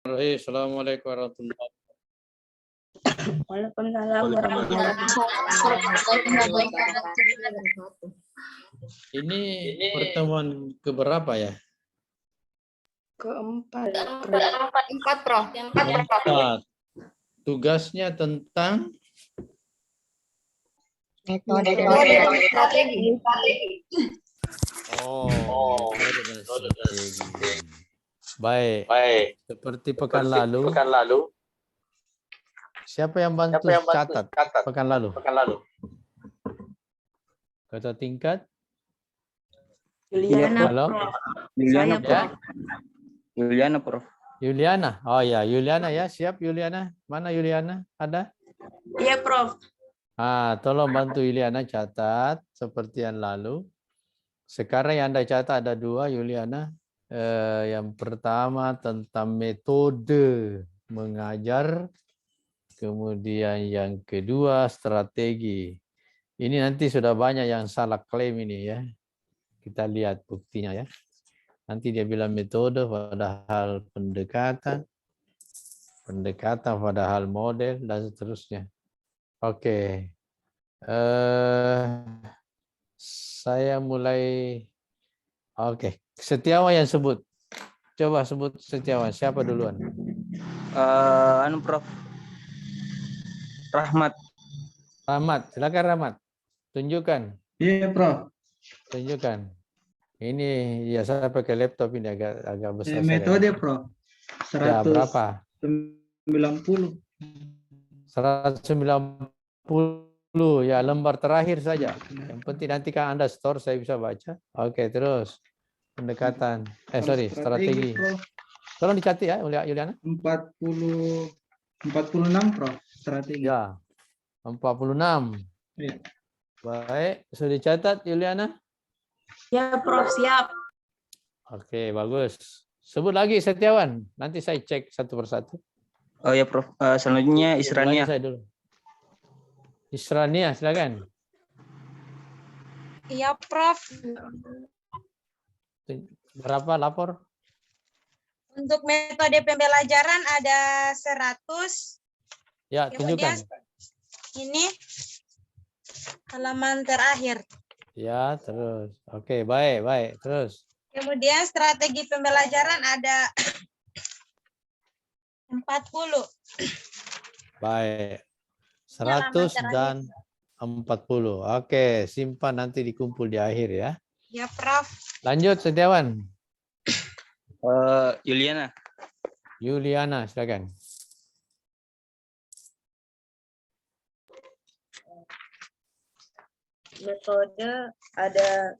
Assalamualaikum warahmatullahi Waalaikumsalam warahmatullahi Wabarakatuh. Ini pertemuan keberapa ya? keempat. Empat, Prof. Keempat. Tugasnya tentang Metode dan strategi. metode dan strategi. Baik. Seperti pekan lalu. Siapa yang bantu catat pekan lalu? Ketua tingkat? Yuliana, Halo? Prof. Yuliana, Saya, Prof. Yuliana, Prof. Yuliana. Oh ya, Yuliana ya. Siap Yuliana. Mana Yuliana? Ada? Iya, Prof. Tolong bantu Yuliana catat seperti yang lalu. Sekarang yang Anda catat ada dua, Yuliana. Yang pertama tentang metode mengajar. Kemudian yang kedua strategi. Ini nanti sudah banyak yang salah klaim ini ya. Kita lihat buktinya ya. Nanti dia bilang metode padahal pendekatan padahal model dan seterusnya. Oke. Saya mulai. Oke. Setiawan yang sebut. Coba sebut Setiawan. Siapa duluan? Prof. Rahmat. Rahmat. Silakan Rahmat. Tunjukkan. Iya, Prof. Tunjukkan. Ini ya saya pakai laptop ini agak besar. Metode, Prof. Ya, berapa? 190. 190 ya, lembar terakhir saja. Yang penting nanti kan Anda store saya bisa baca. Oke, terus pendekatan. Strategi. Prof. Tolong dicatat ya, Yuliana. 46, Prof. Strategi. Ya. 46. Iya. Baik, sudah dicatat Yuliana? Ya, Prof. Siap. Oke, bagus. Sebut lagi Setiawan. Nanti saya cek satu persatu. Oh ya, Prof. Selanjutnya Isrania. Saya dulu. Isrania, silakan. Iya, Prof. Berapa lapor? Untuk metode pembelajaran ada 100. Ya, tunjukkan. Ini halaman terakhir. Ya, terus. Oke, baik. Terus. Kemudian strategi pembelajaran ada 40. Baik. 100 dan 40. Oke, simpan nanti dikumpul di akhir ya. Ya, Prof. Lanjut Setiawan. Yuliana. Yuliana, silakan. Metode ada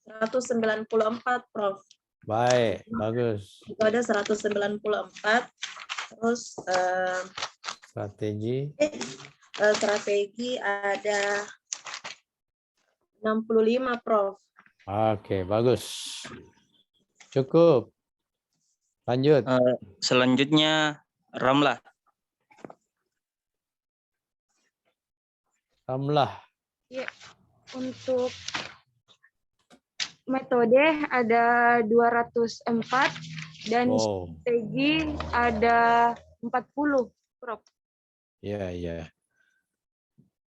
194, Prof. Baik, bagus. Metode 194. Terus Strategi. strategi ada 65, Prof. Oke, bagus. Cukup. Lanjut. Selanjutnya Ramlah. Ramlah. Ya, untuk metode ada 204 dan strategi ada 40, Prof. Ya.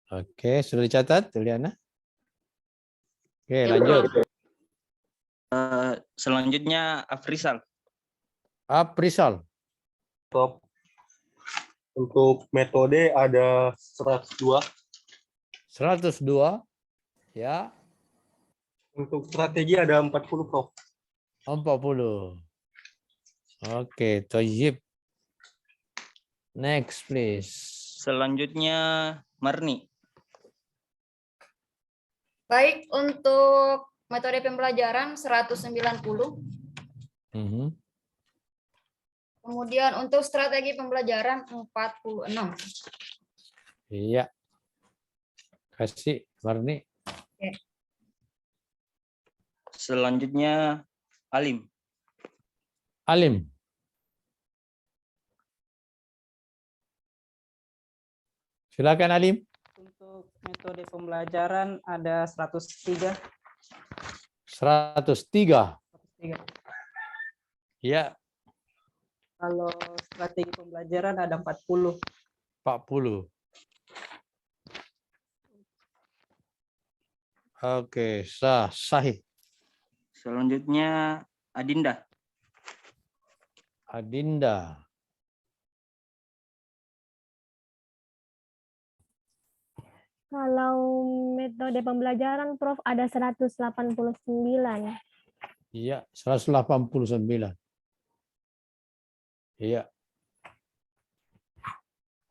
Oke, sudah dicatat, Juliana? Oke, lanjut. Selanjutnya Afrizal. Afrizal. Untuk metode ada 102. 102. Ya. Untuk strategi ada 40, Prof. 40. Oke, Toyib. Next, please. Selanjutnya Marni. Baik, untuk metode pembelajaran 190. Kemudian untuk strategi pembelajaran 46. Iya. Kasih, Marni. Oke. Selanjutnya Alim. Alim. Silakan Alim. Untuk metode pembelajaran ada 103. 103. 103. Ya, Kalau strategi pembelajaran ada 40. 40. Oke, sahih. Selanjutnya Adinda. Adinda. Kalau metode pembelajaran, Prof, ada 189. Iya, 189. Iya.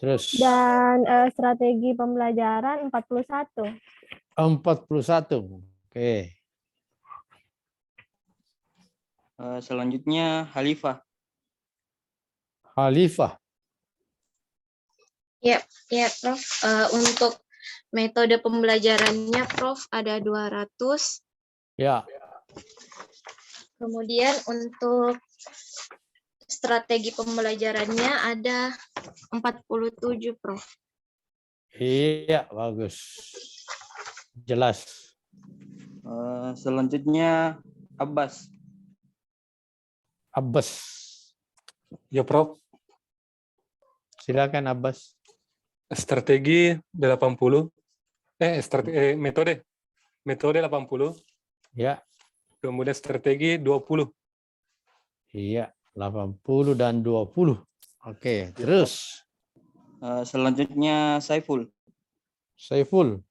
Terus Dan strategi pembelajaran 41. 41. Oke. Selanjutnya Halifah. Halifah. Ya, Prof. Untuk metode pembelajarannya, Prof, ada 200. Ya. Kemudian untuk strategi pembelajarannya ada 47, Prof. Iya, bagus. Jelas. Selanjutnya Abbas. Abbas. Ya, Prof. Silakan Abbas. Strategi 80. Metode. Metode 80. Ya. Kemudian strategi 20. Iya, 80 dan 20. Oke, terus Selanjutnya Saiful. Saiful.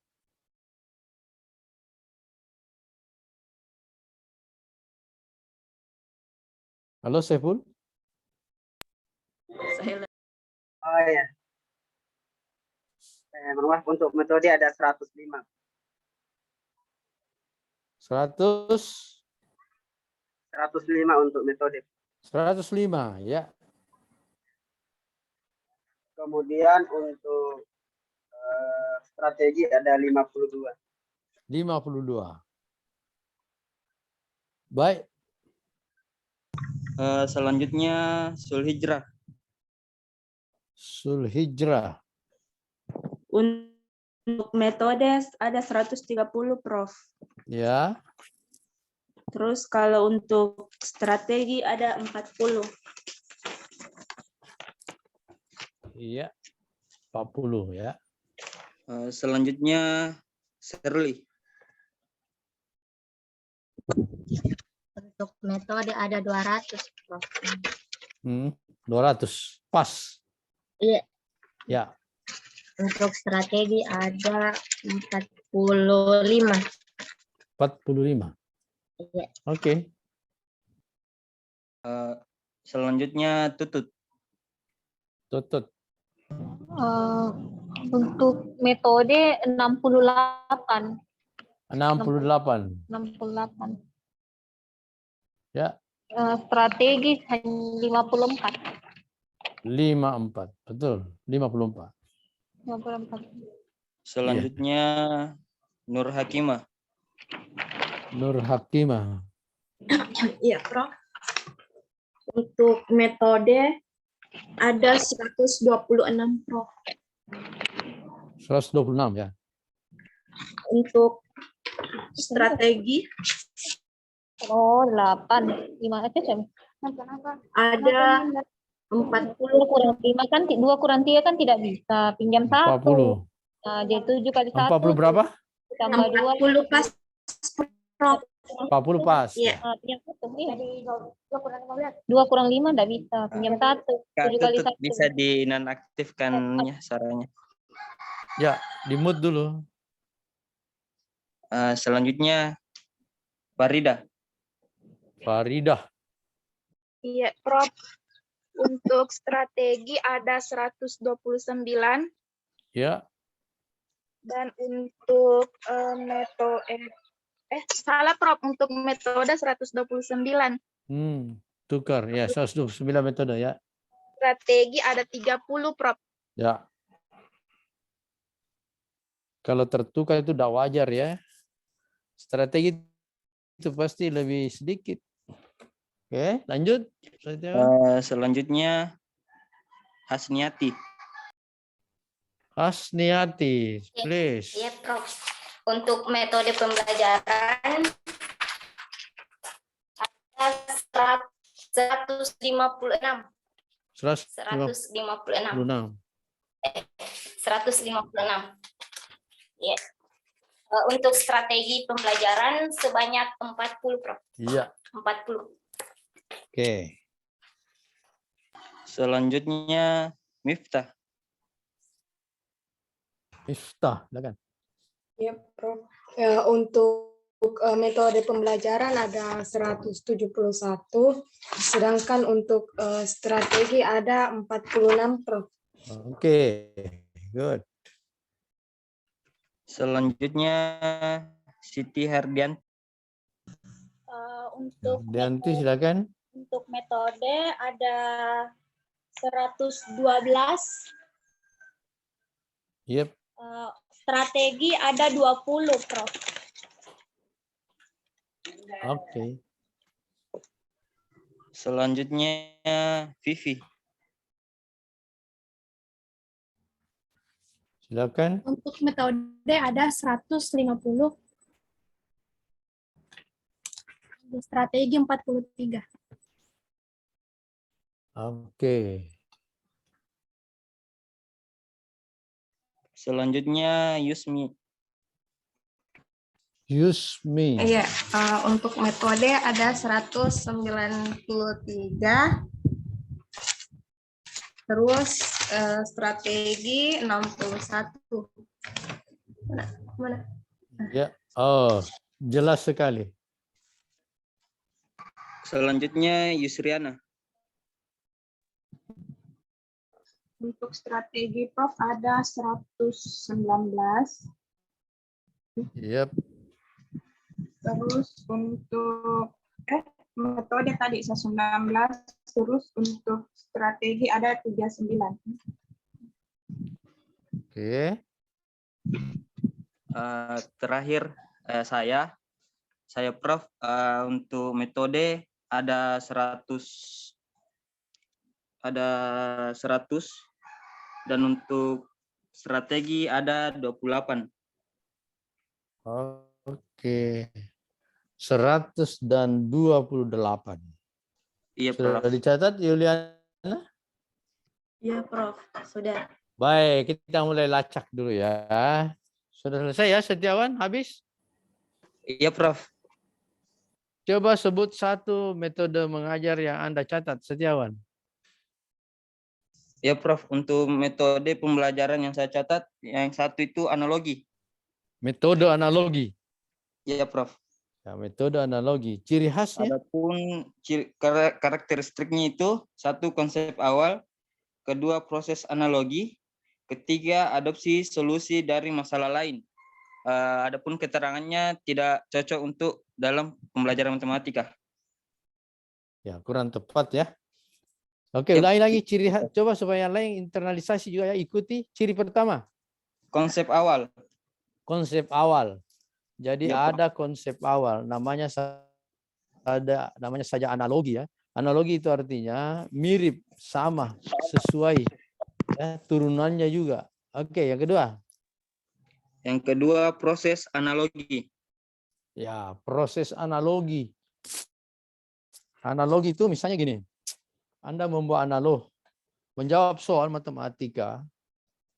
Halo Saiful. Oh ya. Maaf, untuk metode ada 105. 105 untuk metode. 105, ya. Kemudian untuk strategi ada 52. 52. Baik. Selanjutnya Sulhijrah. Sulhijrah. Untuk metode ada 130, Prof. Ya. Terus kalau untuk strategi ada 40. Iya. 40 ya. Selanjutnya Shirley. Untuk metode ada 200, Prof. 200. Pas. Iya. Ya. Untuk strategi ada 45. 45. Iya. Oke. Selanjutnya Tutut. Tutut. Untuk metode 68. 68. 68. Ya. Strategi hanya 54. 54. Betul. 54. 54. Selanjutnya Nur Hakimah. Nur Hakimah. Iya, Prof. Untuk metode ada 126, Prof. 126 ya. Untuk strategi 8. 5 aja jam. ada 40. Kurang 5 kan 2 kurang 3 kan tidak bisa. Pinjam 1. 40. Nah, jadi 7 kali 1. 40 berapa? Tambah 2. 40 pas, Prof. 40 pas. Iya. Pinjam 1. Iya. 2 kurang 5 enggak bisa. Pinjam 1. Kak 7 kali Tutut 1. bisa dinonaktifkannya suaranya. Ya, di mute dulu. Selanjutnya Farida. Faridah. Iya, Prof. Untuk strategi ada 129 Ya. dan untuk salah, Prof. Untuk metode 129. Tukar ya, 129 metode ya. Strategi ada 30, Prof. Ya. Kalau tertukar itu tidak wajar ya. Strategi itu pasti lebih sedikit. Oke, lanjut. Selanjutnya Hasniati. Hasniati, please. Iya, Prof. Untuk metode pembelajaran ada 156. 156. 156. 156. Ya. Untuk strategi pembelajaran sebanyak 40, Prof. Iya. 40. Oke. Selanjutnya Miftah. Miftah, silakan. Ya, Prof. Untuk metode pembelajaran ada 171, sedangkan untuk strategi ada 46, Prof. Oke, good. Selanjutnya Siti Hardian. Dianti, silakan. Untuk metode ada 112. Yep. Strategi ada 20, Prof. Oke. Selanjutnya Vivi. Silakan. Untuk metode ada 150. Strategi 43. Oke. Selanjutnya Yusmi. Yusmi. Iya, untuk metode ada 193. Terus strategi 61. Mana? Ya. Oh, jelas sekali. Selanjutnya Yusriana. Untuk strategi Prof ada 119. Yep. Terus untuk metode tadi 119, terus untuk strategi ada 39. Oke. Terakhir saya Prof, untuk metode ada 100 dan untuk strategi ada 28. Oke. 128. Iya, Sudah Prof. dicatat, Yuliana? Iya, Prof. Sudah. Baik, kita mulai lacak dulu ya. Sudah selesai ya, Setiawan? Habis? Iya, Prof. Coba sebut satu metode mengajar yang Anda catat, Setiawan. Ya, Prof. Untuk metode pembelajaran yang saya catat, yang satu itu analogi. Metode analogi. Iya, Prof. Ya, metode analogi. Ciri khasnya? Adapun karakteristiknya itu, satu konsep awal, kedua proses analogi, ketiga adopsi solusi dari masalah lain. Adapun keterangannya tidak cocok untuk dalam pembelajaran matematika. Ya, kurang tepat ya. Oke, Yep. ulangi lagi ciri khas. Coba supaya yang lain internalisasi juga ya. Ikuti ciri pertama. Konsep awal. Konsep awal. Jadi Yep. ada konsep awal. Namanya saja analogi ya. Analogi itu artinya mirip, sama, sesuai. Ya, turunannya juga. Oke, yang kedua. Yang kedua proses analogi. Ya, proses analogi. Analogi itu misalnya gini. Anda membuat analog, menjawab soal matematika.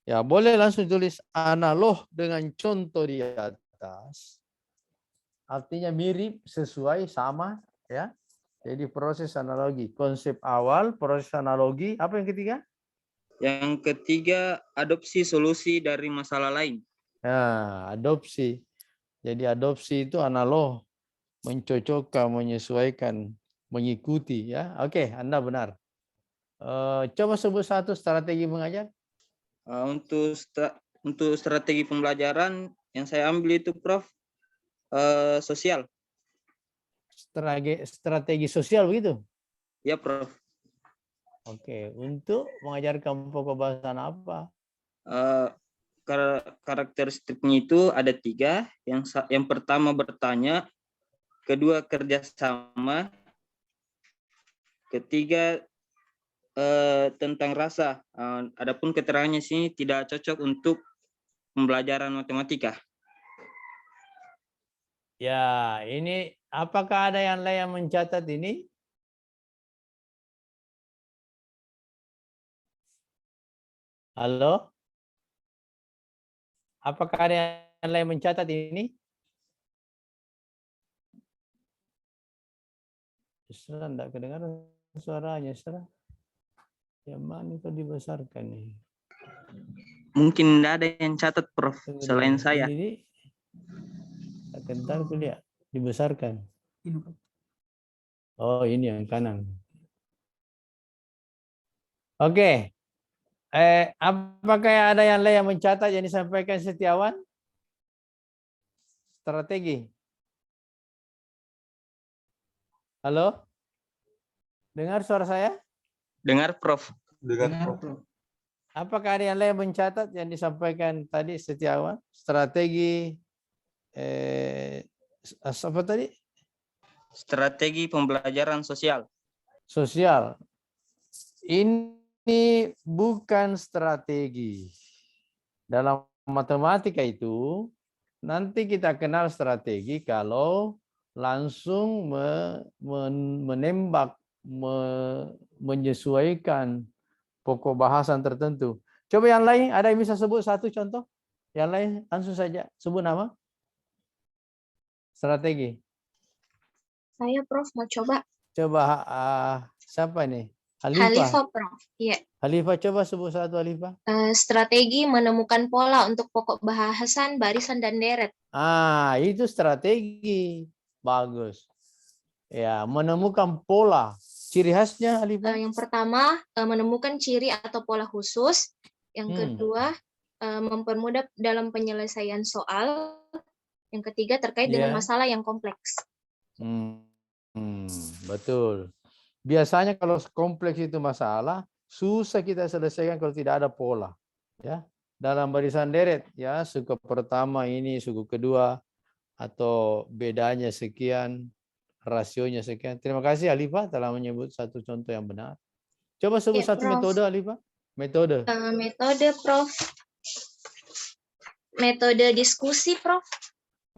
Ya, boleh langsung tulis analog dengan contoh di atas. Artinya mirip, sesuai, sama, ya. Jadi proses analogi, konsep awal, proses analogi. Apa yang ketiga? Yang ketiga adopsi solusi dari masalah lain. Nah, adopsi. Jadi adopsi itu analog, mencocokkan, menyesuaikan, mengikuti, ya. Oke, Anda benar. Coba sebut satu strategi mengajar. Untuk strategi pembelajaran yang saya ambil itu, Prof, sosial. Strategi sosial begitu? Ya, Prof. Oke, untuk mengajarkan pokok bahasan apa? Karakteristiknya itu ada 3. Yang pertama bertanya, kedua kerjasama, ketiga tentang rasa. Adapun keterangannya sini tidak cocok untuk pembelajaran matematika. Ya, ini apakah ada yang lain yang mencatat ini? Halo? Apakah ada yang lain mencatat ini? Isra, enggak kedengaran suaranya, Isra. Yang mana itu dibesarkan nih? Mungkin tidak ada yang catat, Prof, Tunggu selain dulu. saya. Ini kentar kuliah dibesarkan. Oh, ini yang kanan. Oke. Apakah ada yang lain yang mencatat yang disampaikan Setiawan? Strategi. Halo? Dengar suara saya? Dengar, Prof. Dengar, Prof. Apakah ada yang lain mencatat yang disampaikan tadi Setiawan? Strategi apa tadi? Strategi pembelajaran sosial. Sosial. Ini bukan strategi. Dalam matematika itu nanti kita kenal strategi kalau langsung menembak, menyesuaikan pokok bahasan tertentu. Coba yang lain, ada yang bisa sebut satu contoh? Yang lain langsung saja sebut nama. Strategi. Saya Prof mau coba. Coba siapa nih? Halifah. Halifah Prof. Iya. Halifah, coba sebut satu Halifah. Strategi menemukan pola untuk pokok bahasan, barisan dan deret. Itu strategi. Bagus. Ya, menemukan pola. Ciri khasnya Halifah? Yang pertama, menemukan ciri atau pola khusus. Yang kedua, mempermudah dalam penyelesaian soal. Yang ketiga, terkait dengan masalah yang kompleks. Betul. Biasanya kalau kompleks itu masalah, susah kita selesaikan kalau tidak ada pola. Ya, dalam barisan deret, ya suku pertama ini, suku kedua, atau bedanya sekian, rasionya sekian. Terima kasih Halifah telah menyebut satu contoh yang benar. Coba sebut satu Prof. metode Halifah. Metode. Metode Prof. Metode diskusi Prof.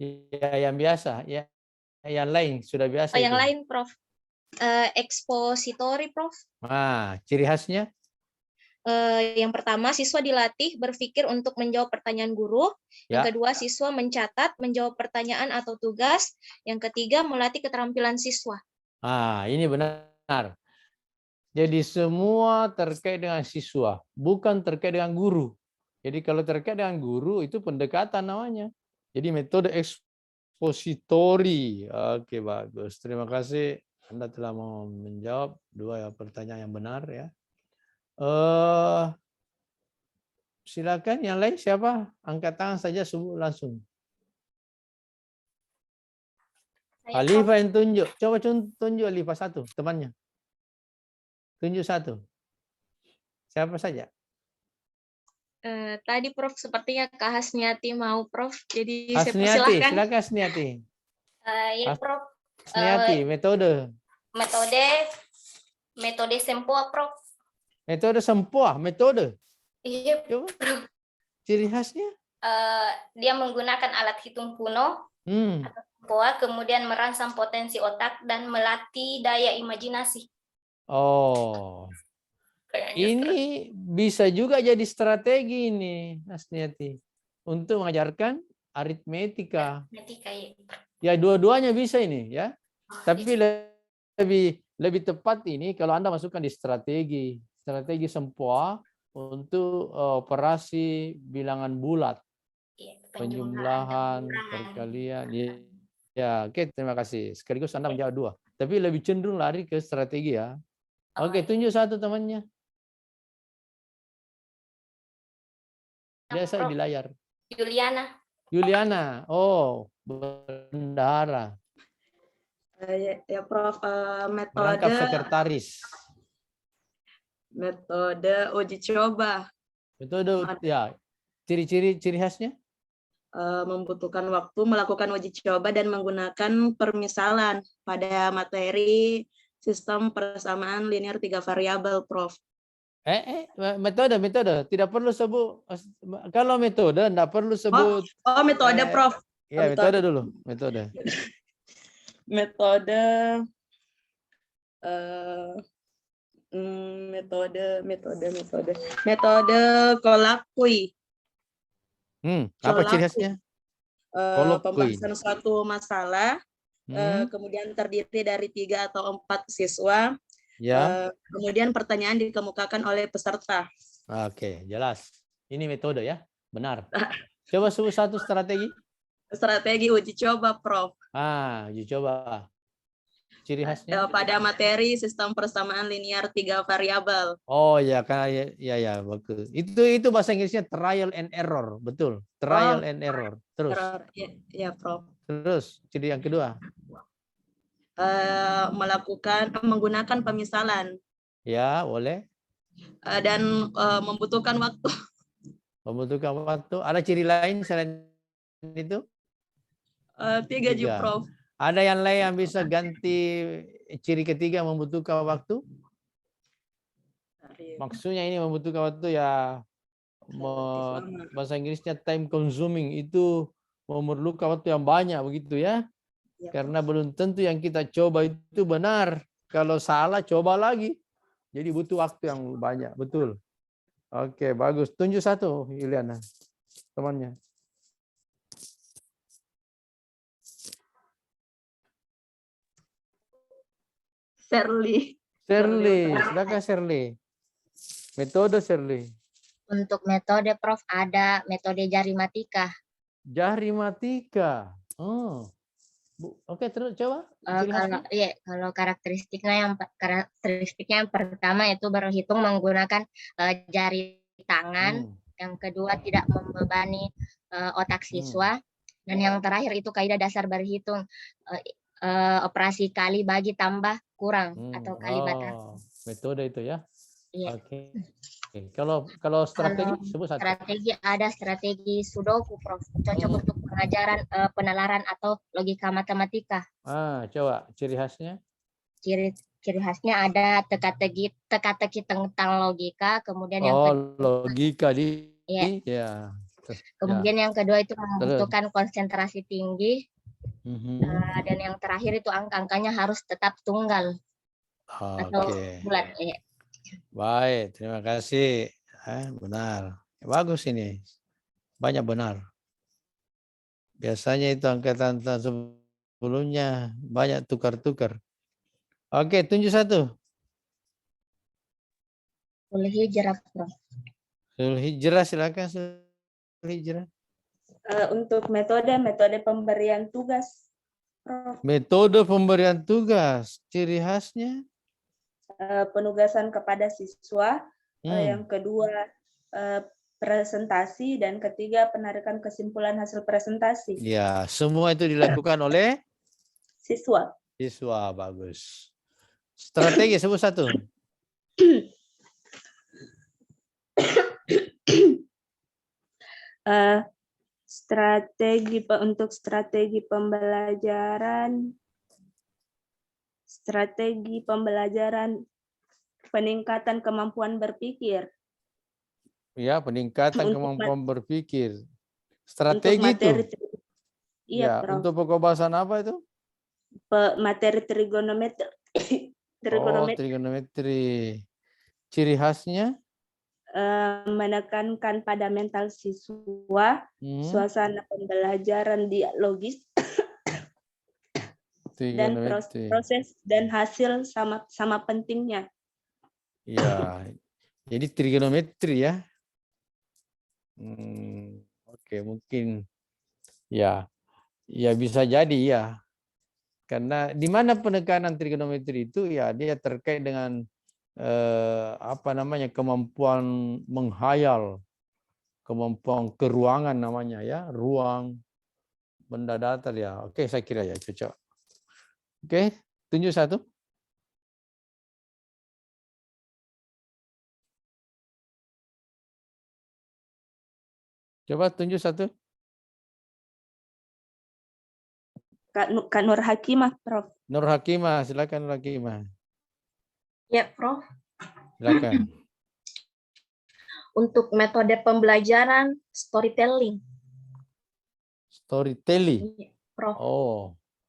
Ya, yang biasa. Ya, yang lain sudah biasa. Yang lain Prof. Ekspositori Prof. Ciri khasnya? Yang pertama, siswa dilatih berpikir untuk menjawab pertanyaan guru. Yang kedua, siswa mencatat, menjawab pertanyaan atau tugas. Yang ketiga, melatih keterampilan siswa. Ini benar. Jadi semua terkait dengan siswa, bukan terkait dengan guru. Jadi kalau terkait dengan guru, itu pendekatan namanya. Jadi metode ekspositori. Oke, bagus. Terima kasih. Anda telah mau menjawab dua pertanyaan yang benar ya. Silakan yang lain siapa? Angkat tangan saja sebut langsung. Halifah yang tunjuk. Coba tunjuk Halifah satu temannya. Tunjuk satu. Siapa saja? Tadi Prof sepertinya Kak Hasniati mau Prof. Jadi saya Hasniati, persilahkan. silakan Hasniati. Ya, Prof. Hasniati, metode. Metode Sempoa, Prof. Metode Sempoa, metode. Iya, Coba. Ciri khasnya? Dia menggunakan alat hitung kuno, atau Sempoa, kemudian merangsang potensi otak dan melatih daya imajinasi. Oh. Ini bisa juga jadi strategi ini, Hasniati. Untuk mengajarkan aritmetika. Ya, dua-duanya bisa ini ya. Tapi lebih tepat ini kalau Anda masukkan di strategi Sempoa untuk operasi bilangan bulat, penjumlahan, perkalian. Ya, oke, terima kasih. Sekaligus Anda menjawab dua. Tapi lebih cenderung lari ke strategi ya. Oke, tunjuk satu temannya. Biasa di layar. Yuliana. Oh, bendahara. Ya Prof, Merangkap sekretaris. Metode uji coba. Metode ya. Ciri khasnya? Membutuhkan waktu melakukan uji coba dan menggunakan permisalan pada materi sistem persamaan linear 3 variabel, Prof. Metode tidak perlu sebut. Kalau metode tidak perlu sebut. Metode, Prof. Ya, metode dulu, metode. Metode kolokwi. Apa ciri khasnya? Kolokwi. Pembahasan suatu masalah, kemudian terdiri dari 3 atau 4 siswa. Ya. Kemudian pertanyaan dikemukakan oleh peserta. Oke, jelas. Ini metode ya, benar. Coba sebut satu strategi. Strategi uji coba, Prof. Uji coba. Ciri khasnya? Pada materi sistem persamaan linear 3 variabel. Oh ya, kan ya, bagus. Itu bahasa Inggrisnya trial and error, betul. Trial and error. Terus. Ya, Prof. Terus, ciri yang kedua. Menggunakan pemisalan. Ya, boleh. Dan membutuhkan waktu. Membutuhkan waktu. Ada ciri lain selain itu? 3 juga, Prof. Ada yang lain yang bisa ganti ciri ketiga membutuhkan waktu? Maksudnya ini membutuhkan waktu ya, bahasa Inggrisnya time consuming, itu memerlukan waktu yang banyak begitu ya. Karena belum tentu yang kita coba itu benar. Kalau salah coba lagi. Jadi butuh waktu yang banyak, betul. Oke, bagus. Tunjuk satu, Yuliana, temannya. Shirley. Silakan Shirley. Metode Shirley. Untuk metode Prof ada metode jarimatika. Jarimatika. Oke, terus coba. Kalau karakteristiknya yang pertama itu berhitung menggunakan jari tangan, yang kedua tidak membebani otak siswa, dan yang terakhir itu kaidah dasar berhitung, operasi kali bagi tambah kurang atau kali batasi. Metode itu ya. Iya. Oke. Kalau strategi sebut satu. Strategi ada strategi Sudoku, Prof. Cocok untuk pengajaran penalaran atau logika matematika. Coba ciri khasnya. Ciri khasnya ada teka-teki tentang logika, kemudian yang kedua, logika ya. Kemudian yang kedua itu membutuhkan konsentrasi tinggi. Dan yang terakhir itu angka-angkanya harus tetap tunggal atau bulat. Baik, terima kasih. Benar. Bagus ini. Banyak benar. Biasanya itu angkatan sebelumnya banyak tukar-tukar. Oke, tunjuk satu. Sul hijrah, Prof. Sul hijrah, silakan Sul hijrah. Untuk metode pemberian tugas, Prof. Metode pemberian tugas, ciri khasnya? Penugasan kepada siswa, yang kedua presentasi, dan ketiga penarikan kesimpulan hasil presentasi. Ya, semua itu dilakukan oleh siswa. Siswa, bagus. Strategi sebut satu. Untuk strategi pembelajaran peningkatan kemampuan berpikir. Ya, peningkatan kemampuan berpikir. Strategi itu. Iya, Prof. Untuk pokok bahasan apa itu? Materi trigonometri. Trigonometri. Ciri khasnya? Menekankan pada mental siswa, suasana pembelajaran dialogis, dan proses dan hasil sama pentingnya. Ya, jadi trigonometri ya. Oke, mungkin ya bisa jadi ya. Karena di mana penekanan trigonometri itu ya dia terkait dengan kemampuan menghayal, kemampuan keruangan namanya ya, ruang, benda datar ya. Oke, saya kira ya cocok. Oke, tunjuk satu. Coba tunjuk satu. Kak Nur Hakimah, Prof. Nur Hakimah, silakan Nur Hakimah. Ya, Prof. Silakan. Untuk metode pembelajaran storytelling. Storytelling. Prof.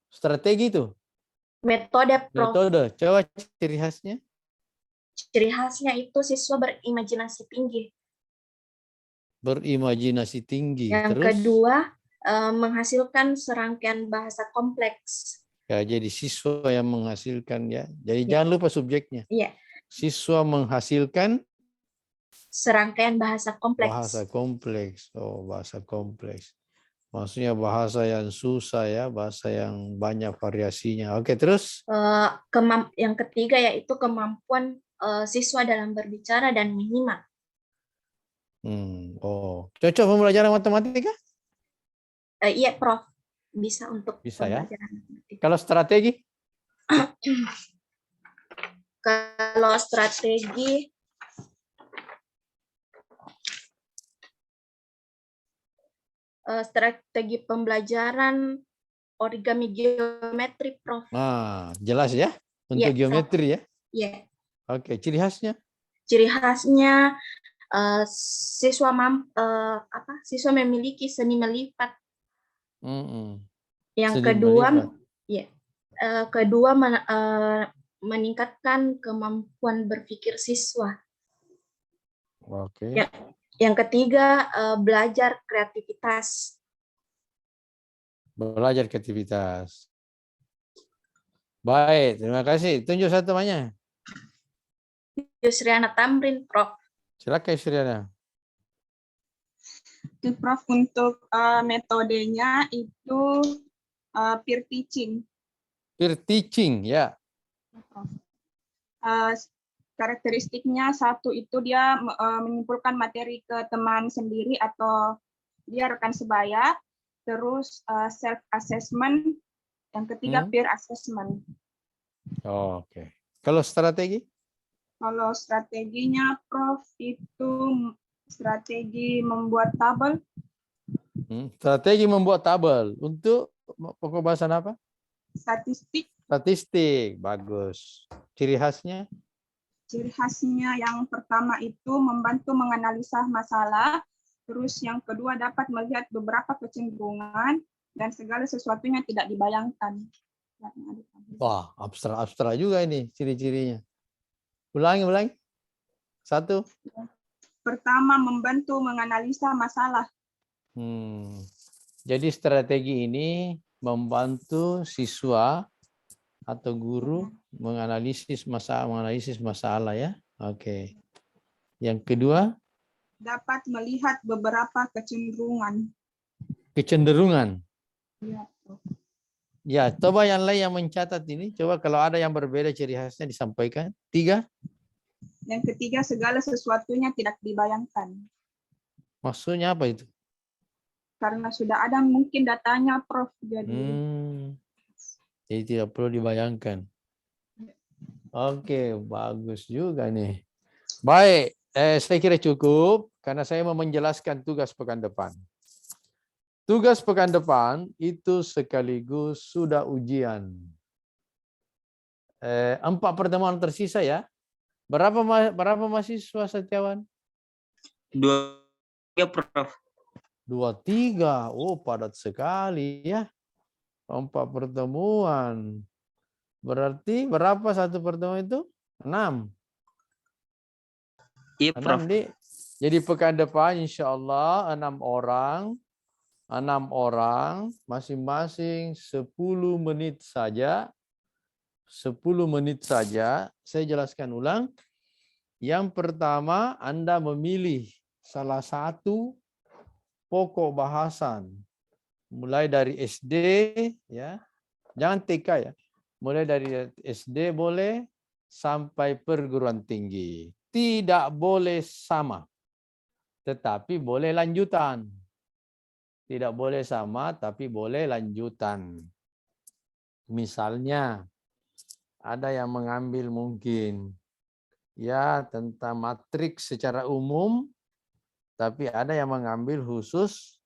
Strategi itu. Metode, Prof. Metode. Coba ciri khasnya. ciri khasnya itu siswa berimajinasi tinggi. Berimajinasi tinggi. Yang Terus? kedua, menghasilkan serangkaian bahasa kompleks. Ya, jadi siswa yang menghasilkan ya. Jadi jangan lupa subjeknya. Iya. Siswa menghasilkan serangkaian bahasa kompleks. Bahasa kompleks. Oh, bahasa kompleks. Maksudnya bahasa yang susah ya, bahasa yang banyak variasinya. Oke, terus? Yang ketiga yaitu kemampuan siswa dalam berbicara dan menyimak. Oh, cocok pembelajaran matematika? Iya, Prof. Bisa untuk bisa ya. matematika. Kalau strategi? Kalau strategi pembelajaran origami geometri, Prof. Nah, jelas ya untuk geometri ya? Iya. Oke, ciri khasnya? Ciri khasnya siswa memiliki seni melipat. Yang kedua, kedua meningkatkan kemampuan berpikir siswa. Oke. Yang ketiga, belajar kreativitas. Belajar kreativitas. Baik, terima kasih. Tunjuk satu namanya. Yusriana Tamrin, Prof. Silakan Yusriana. Oke, Prof. Untuk metodenya itu peer teaching. Peer teaching, ya. Karakteristiknya satu itu dia menyimpulkan materi ke teman sendiri atau dia rekan sebaya. Terus self assessment. Yang ketiga peer assessment. Oke. Kalau strategi? Kalau strateginya, Prof, itu strategi membuat tabel. Strategi membuat tabel untuk pokok bahasan apa? Statistik. Statistik, bagus. Ciri khasnya? Ciri khasnya yang pertama itu membantu menganalisa masalah. Terus yang kedua dapat melihat beberapa kecenderungan dan segala sesuatunya tidak dibayangkan. Wah, abstrak-abstrak juga ini ciri-cirinya. Ulangi. Satu. Pertama, membantu menganalisa masalah. Jadi strategi ini membantu siswa atau guru menganalisis masalah ya. Oke. Yang kedua? Dapat melihat beberapa kecenderungan. Kecenderungan. Ya. Ya, coba yang lain yang mencatat ini. Coba kalau ada yang berbeda ciri khasnya disampaikan. 3. Yang ketiga, segala sesuatunya tidak dibayangkan. Maksudnya apa itu? Karena sudah ada mungkin datanya, Prof. Jadi tidak perlu dibayangkan. Oke, bagus juga nih. Baik, saya kira cukup karena saya mau menjelaskan tugas pekan depan. Tugas pekan depan itu sekaligus sudah ujian. 4 pertemuan tersisa ya. Berapa mahasiswa Setiawan? 2, Prof. 2, 3. Oh, padat sekali ya. 4 pertemuan. Berarti berapa satu pertemuan itu? 6. Iya, Prof. Jadi pekan depan insya Allah 6 orang. 6 orang, masing-masing 10 menit saja. 10 menit saja. Saya jelaskan ulang. Yang pertama, Anda memilih salah satu pokok bahasan. Mulai dari SD, ya, jangan TK ya. Mulai dari SD boleh sampai perguruan tinggi. Tidak boleh sama, tetapi boleh lanjutan. Tidak boleh sama, tapi boleh lanjutan. Misalnya, ada yang mengambil mungkin ya tentang matriks secara umum, tapi ada yang mengambil khusus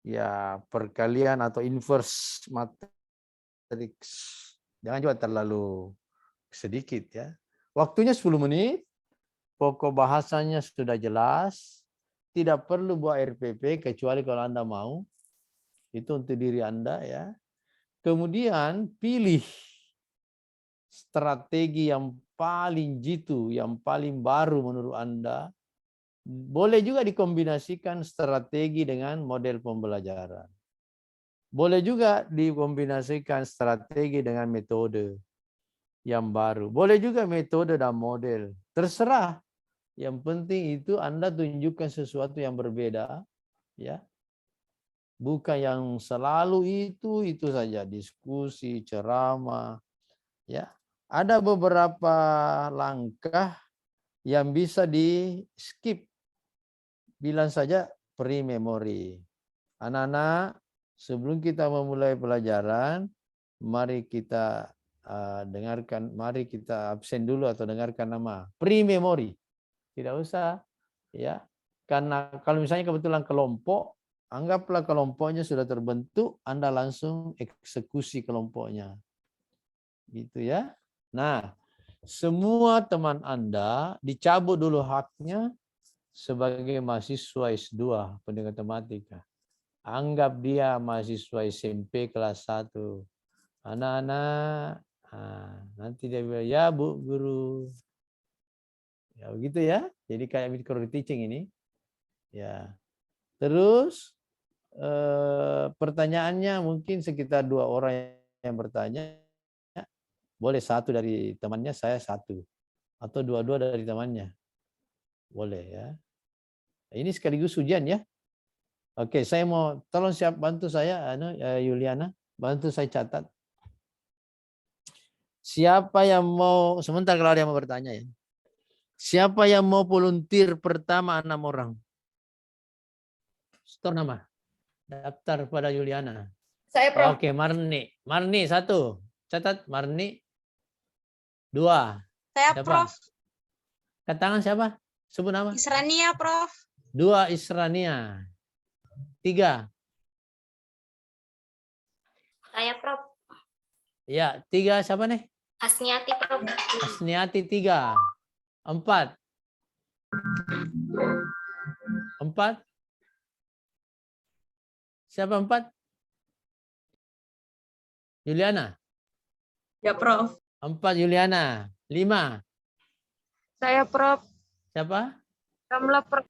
ya perkalian atau inverse matriks. Jangan juga terlalu sedikit ya. Waktunya 10 menit, pokok bahasanya sudah jelas. Tidak perlu buat RPP kecuali kalau Anda mau. Itu untuk diri Anda ya. Kemudian pilih strategi yang paling jitu, yang paling baru menurut Anda, boleh juga dikombinasikan strategi dengan model pembelajaran. Boleh juga dikombinasikan strategi dengan metode yang baru. Boleh juga metode dan model. Terserah. Yang penting itu Anda tunjukkan sesuatu yang berbeda, ya. Bukan yang selalu itu saja, diskusi, ceramah, ya. Ada beberapa langkah yang bisa di-skip. Bilang saja pre-memory. Anak-anak, sebelum kita memulai pelajaran, mari kita dengarkan, mari kita absen dulu atau dengarkan nama pre-memory. Tidak usah, ya. Karena kalau misalnya kebetulan kelompok, anggaplah kelompoknya sudah terbentuk, Anda langsung eksekusi kelompoknya. Gitu ya. Nah, semua teman Anda dicabut dulu haknya sebagai mahasiswa S2 pendidikan matematika. Anggap dia mahasiswa SMP kelas 1. Anak-anak, nanti dia bilang, ya Bu Guru. Ya begitu ya. Jadi kayak micro teaching ini. Ya. Terus pertanyaannya mungkin sekitar 2 orang yang bertanya. Boleh 1 dari temannya, saya 1. Atau 2-2 dari temannya. Boleh ya. Ini sekaligus ujian ya. Oke, saya mau tolong bantu saya, Yuliana, bantu saya catat. Siapa yang mau, sebentar kalau ada yang mau bertanya ya. Siapa yang mau volunteer pertama 6 orang? Store nama. Daftar pada Yuliana. Saya, Prof. Oke, Marni. Marni 1. Catat Marni. 2. Saya, Siapa? Prof. Angkat tangan siapa? Sebut nama. Isrania, Prof. 2 Isrania. 3. Saya, Prof. Ya, 3 siapa nih? Asniati, Prof. Asniati 3. 4. 4. Siapa 4? Yuliana. Ya, Prof. 4 Yuliana. 5. Saya, Prof. Siapa? Ramla, Prof.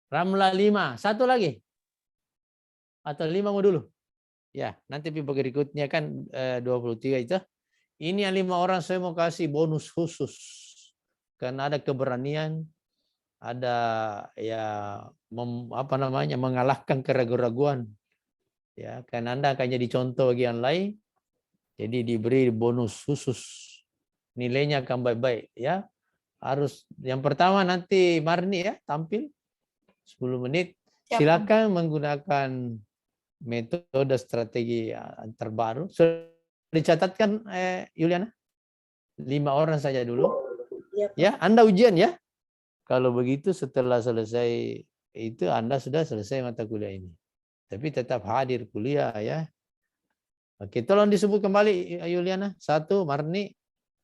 Ramla 5. 1 lagi? Atau 5 mau dulu? Ya, nanti berikutnya kan 23 itu. Ini yang 5 orang saya mau kasih bonus khusus. Karena ada keberanian, ada ya mengalahkan keraguan-raguan. Ya, karena Anda akan jadi contoh bagi yang lain. Jadi diberi bonus khusus. Nilainya akan baik-baik ya. Harus yang pertama nanti Marni ya tampil 10 menit. Silakan menggunakan metode strategi terbaru. Sudah dicatatkan Yuliana? 5 orang saja dulu. Ya, Anda ujian ya. Kalau begitu setelah selesai itu Anda sudah selesai mata kuliah ini. Tapi tetap hadir kuliah ya. Oke, tolong disebut kembali Yuliana. 1 Marni.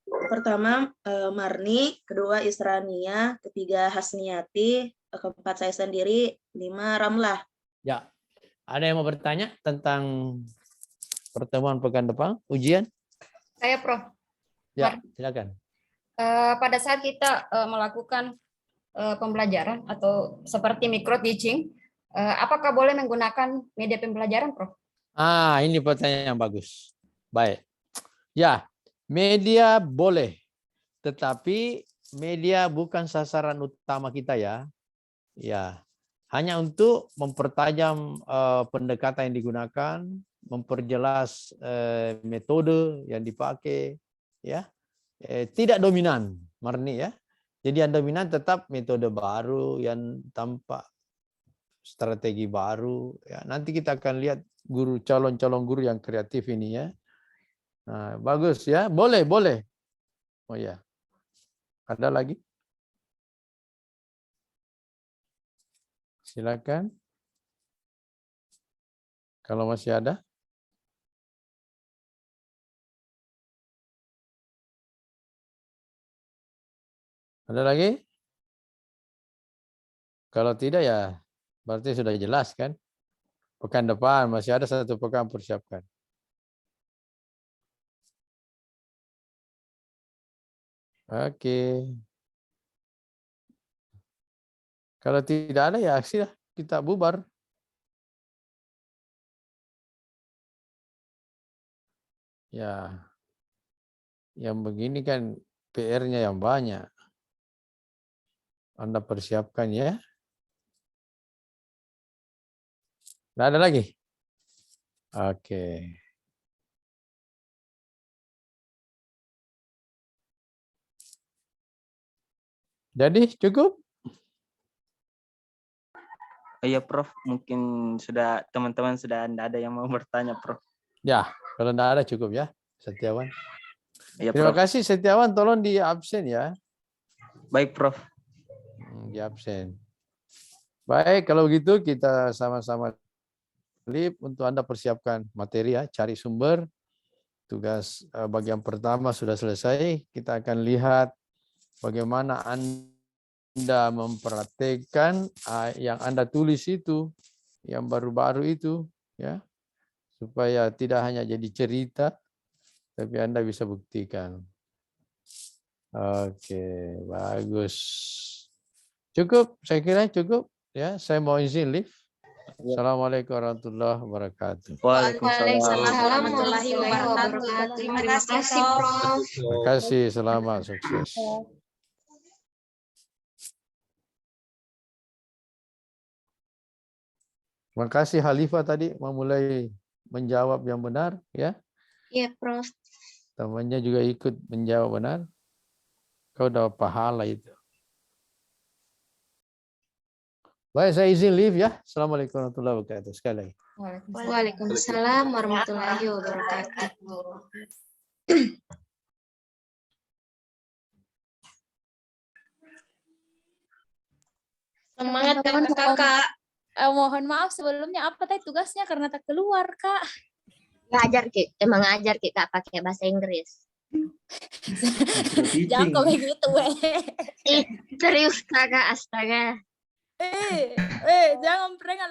Pertama Marni, kedua Isrania, ketiga Hasniati, keempat saya sendiri, 5 Ramlah. Ya. Ada yang mau bertanya tentang pertemuan pekan depan ujian? Saya, Prof. Ya, silakan. Pada saat kita melakukan pembelajaran atau seperti micro teaching, apakah boleh menggunakan media pembelajaran, Prof? Ini pertanyaan yang bagus. Baik. Ya, media boleh. Tetapi media bukan sasaran utama kita ya. Ya. Hanya untuk mempertajam pendekatan yang digunakan, memperjelas metode yang dipakai ya. Tidak dominan, Marni ya. Jadi yang dominan tetap metode baru yang tampak strategi baru ya. Nanti kita akan lihat guru calon guru yang kreatif ini ya. Nah, bagus ya. Boleh. Oh ya. Ada lagi? Silakan. Kalau masih ada. Ada lagi? Kalau tidak ya berarti sudah jelas kan? Pekan depan masih ada 1 pekan persiapkan. Oke. Kalau tidak ada ya sudah kita bubar. Ya, yang begini kan PR-nya yang banyak. Anda persiapkan ya. Nggak ada lagi? Oke. Jadi cukup? Iya, Prof. Mungkin sudah teman-teman sudah ada yang mau bertanya, Prof. Ya, kalau tidak ada cukup ya, Setiawan. Iya, Terima Prof. kasih Setiawan, tolong di absen ya. Baik, Prof. Di absen. Baik, kalau begitu kita sama-sama lip untuk Anda persiapkan materi ya, cari sumber. Tugas bagian pertama sudah selesai. Kita akan lihat bagaimana Anda mempraktekkan yang Anda tulis itu, yang baru-baru itu, ya, supaya tidak hanya jadi cerita, tapi Anda bisa buktikan. Oke, bagus. Cukup, saya kira cukup. Ya, saya mau izin live. Assalamualaikum warahmatullahi wabarakatuh. Waalaikumsalam warahmatullahi wabarakatuh. Terima kasih, Prof. Terima kasih, selamat sukses. Terima kasih Halifah tadi memulai menjawab yang benar ya. Iya, Prof. Temannya juga ikut menjawab benar. Kau dapat pahala itu. Baik, saya izin live ya. Assalamualaikum warahmatullahi wabarakatuh. Sekali lagi. Waalaikumsalam warahmatullahi wabarakatuh. Semangat kakak. Mohon maaf sebelumnya apa tadi tugasnya karena tak keluar kak. Ngajar Ki, emang ngajar Ki Kak pakai bahasa Inggris. Jangan kau begitu Ih, serius Kakak, astaga. jangan prank